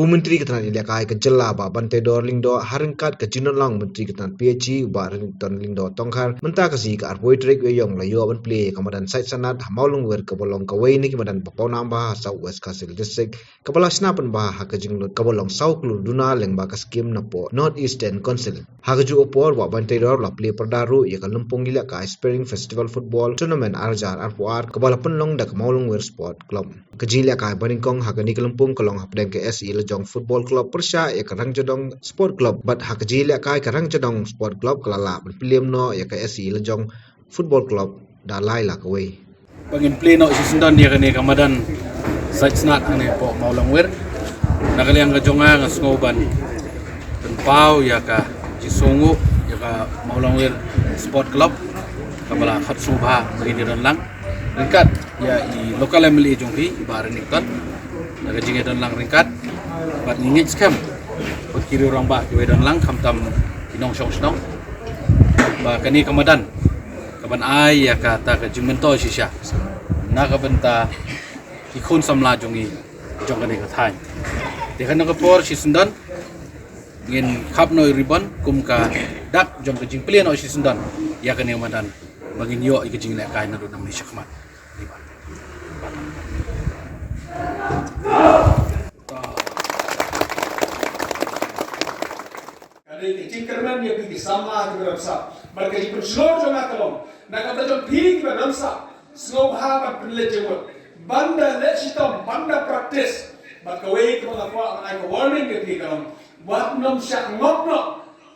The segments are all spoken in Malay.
Menteri Ketenaga Ilaka ke jela ba Bantai Dor Lingdo harengkat ke Jinonlang Menteri Ketenaga PHG ba Rington Lingdo Tongkhar mentah ke si ke Arboy Trek Weyong layo ban play kamadan site sanad hamaulung wer ke bolong ke wei ni kamadan Papau nambah South West Kasil District kepala senapan bah ha ke jinglot ke bolong South Klur Duna leng ba ke skim napo North Eastern Council ha ke ju opor ba Bantai Dor la play perdaru ya ke Lempung Ilaka Spring Festival Football Tournament Arjar Arpuar kepala penlong dak maulung wer sport club ke Ilaka Baringkong ha ke ni ke Lempung kelong hapdeng ke SE Lejong Football Club Persya ya Karang Jodong Sport Club bat hak jili kai Karang Jodong Sport Club kelala berpiliam no ya ke SI Lejong Football Club dalai lah kawai bangin play no isundan dia kene kamadan site snat ane po maulang wer nakaliang ka jonga nga sngoban tenpau ya ka jisongo ya ka maulang wer Sport Club kabala khat subha bagi dan lang ringkat ya i lokal MLA jonghi ibaran nikton naga jinge dan lang ringkat bat ngit scam kiri orang ba kiwe dan lang kamtam inong shong ba kani kamadan kaban ai ya kata ka jimento shisha na ka benta ikon samla jongi jong kani ka thai de kan ka por shisundan ngin khap no ribbon kum ka dak jong ka jing plien no shisundan ya kani kamadan bagin yo ik jing le kai na do nam ni shakmat Dari kecil kerana dia pergi sama ke ramsa, mereka jipun slow jangan kalom, nak kata jom pergi ke ramsa, slow hamat penelitian, banda lesitom, banda praktis, mereka wei ke mana kuat, mereka warning ke pergi kalom, buat nom syak ngop no,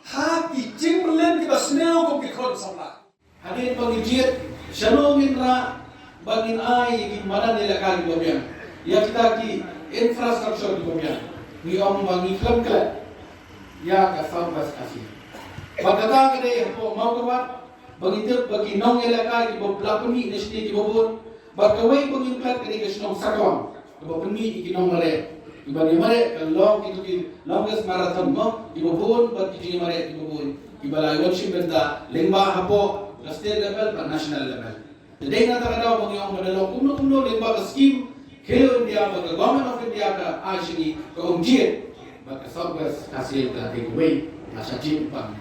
hati cing melen kita snail kau kikon sama. Hadir pengijir, shalongin ra, bangin ai di mana nilai di bawah ya kita ki infrastruktur di bawah, ni om bangi klub ya ka Southwest Asia. Pagkata kene po mau kawat bagitip bagi nong elaka di boblapuni nesni di bobon bagaway pangingklat kene kesnong sakon di bobuni ikinong mare ibani mare long itu di longest marathon mo di bobon bagi jingi mare di bobon ibalay worship benda lengba hapo state level pa national level. Today na takadaw pangyong madalo kuno lengba ka scheme Khelo India bagi government of India ka ashini ka umjit baka Southwest hasil ka takeaway nasa gym pang